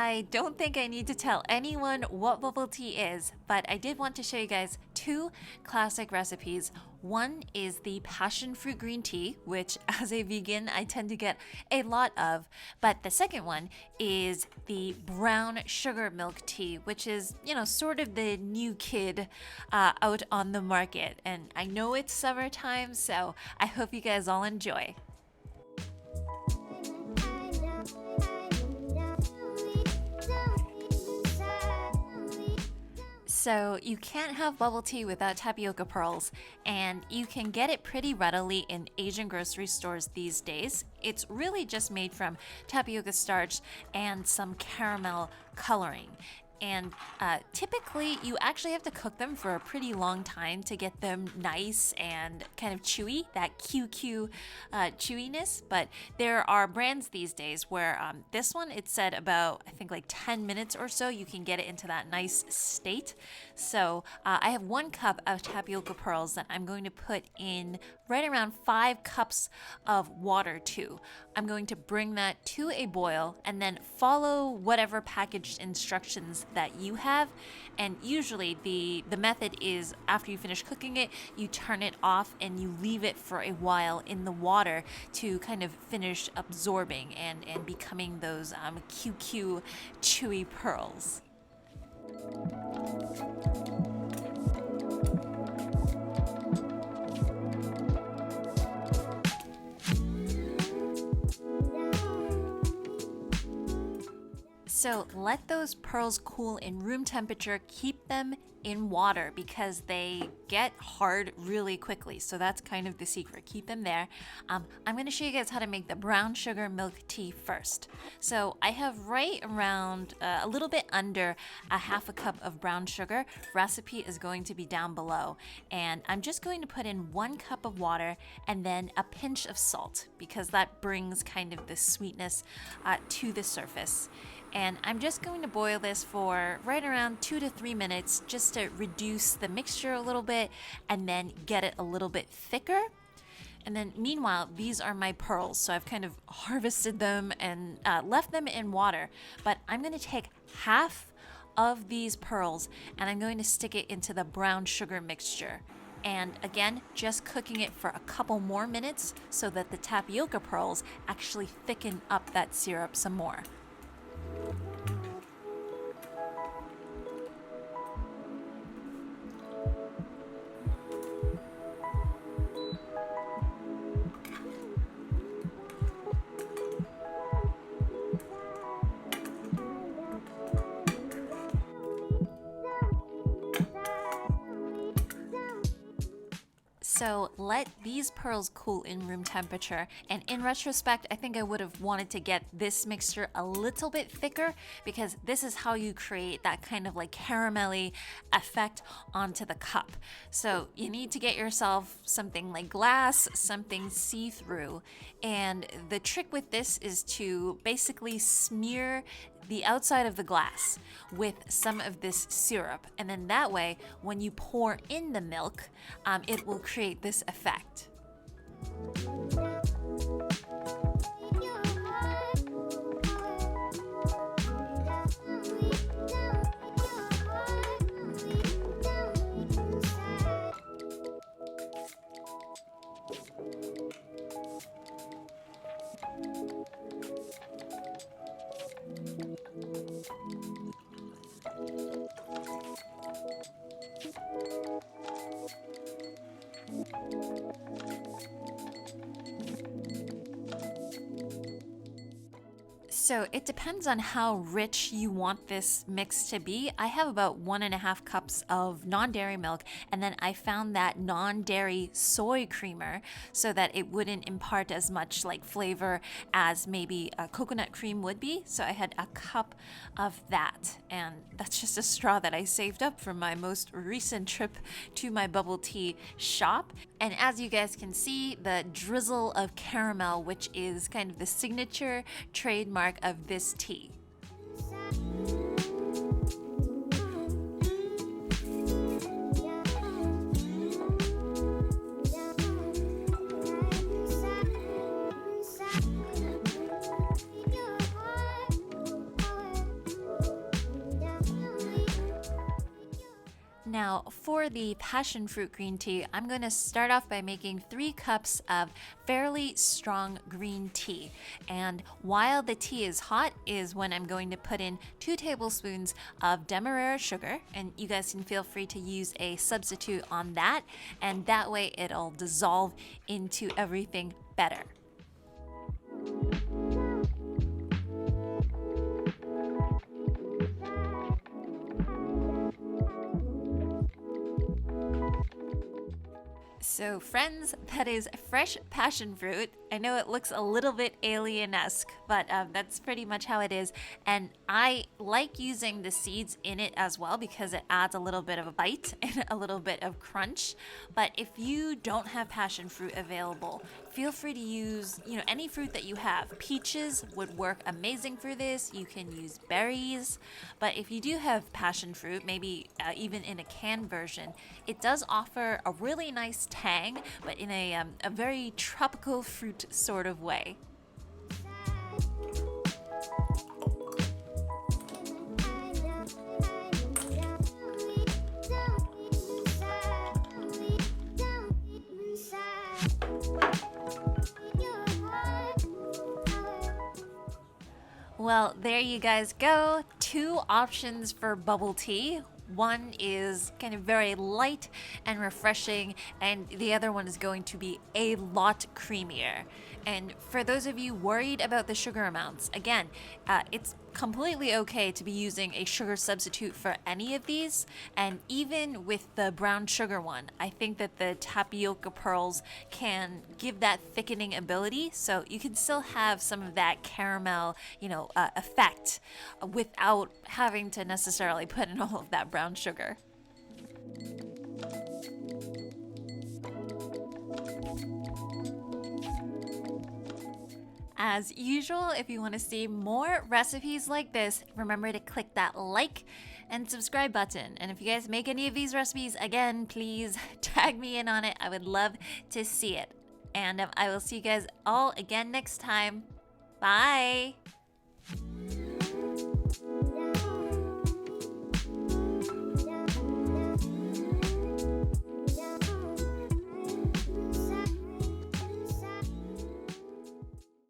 I don't think I need to tell anyone what bubble tea is, but I did want to show you guys two classic recipes. One is the Passionfruit Green Tea, which as a vegan I tend to get a lot of, but the second one is the brown sugar milk tea, which is, sort of the new kid out on the market. And I know it's summertime, so I hope you guys all enjoy. So you can't have bubble tea without tapioca pearls, and you can get it pretty readily in Asian grocery stores these days. It's really just made from tapioca starch and some caramel coloring. And typically you actually have to cook them for a pretty long time to get them nice and kind of chewy, that QQ chewiness. But there are brands these days where this one, it said about, I think like 10 minutes or so, you can get it into that nice state. So I have 1 cup of tapioca pearls that I'm going to put in right around 5 cups of water too. I'm going to bring that to a boil and then follow whatever packaged instructions that you have. And usually the method is after you finish cooking it, you turn it off and you leave it for a while in the water to kind of finish absorbing and becoming those QQ chewy pearls. So let those pearls cool in room temperature. Keep them in water because they get hard really quickly. So that's kind of the secret. Keep them there. I'm going to show you guys how to make the brown sugar milk tea first. So I have right around a little bit under a half a cup of brown sugar. Recipe is going to be down below. And I'm just going to put in 1 cup of water and then a pinch of salt because that brings kind of the sweetness to the surface. And I'm just going to boil this for right around 2 to 3 minutes just to reduce the mixture a little bit and then get it a little bit thicker. And then meanwhile, these are my pearls. So I've kind of harvested them and left them in water. But I'm going to take half of these pearls and I'm going to stick it into the brown sugar mixture. And again, just cooking it for a couple more minutes so that the tapioca pearls actually thicken up that syrup some more. So let these pearls cool in room temperature. And in retrospect, I think I would have wanted to get this mixture a little bit thicker because this is how you create that kind of like caramelly effect onto the cup. So you need to get yourself something like glass, something see-through. And the trick with this is to basically smear the outside of the glass with some of this syrup, and then that way when you pour in the milk, it will create this effect. So it depends on how rich you want this mix to be. I have about 1.5 cups of non-dairy milk, and then I found that non-dairy soy creamer so that it wouldn't impart as much like flavor as maybe a coconut cream would be. So I had a cup of that, and that's just a straw that I saved up from my most recent trip to my bubble tea shop. And as you guys can see, the drizzle of caramel, which is kind of the signature trademark of this tea. Now, for the passion fruit green tea, I'm going to start off by making 3 cups of fairly strong green tea. And while the tea is hot is when I'm going to put in 2 tablespoons of demerara sugar, and you guys can feel free to use a substitute on that, and that way it'll dissolve into everything better. So friends, that is fresh passion fruit. I know it looks a little bit alien-esque, but that's pretty much how it is. And I like using the seeds in it as well because it adds a little bit of a bite and a little bit of crunch. But if you don't have passion fruit available, feel free to use, any fruit that you have. Peaches would work amazing for this. You can use berries. But if you do have passion fruit, maybe even in a canned version, it does offer a really nice tang, but in a very tropical fruit sort of way. Well, there you guys go. 2 options for bubble tea. One is kind of very light and refreshing, and the other one is going to be a lot creamier. And for those of you worried about the sugar amounts, again, it's completely okay to be using a sugar substitute for any of these. And even with the brown sugar one, I think that the Tapioca Pearls can give that thickening ability, so you can still have some of that caramel, effect without having to necessarily put in all of that brown sugar. As usual, if you want to see more recipes like this, remember to click that like and subscribe button. And if you guys make any of these recipes, again, please tag me in on it. I would love to see it. And I will see you guys all again next time. Bye!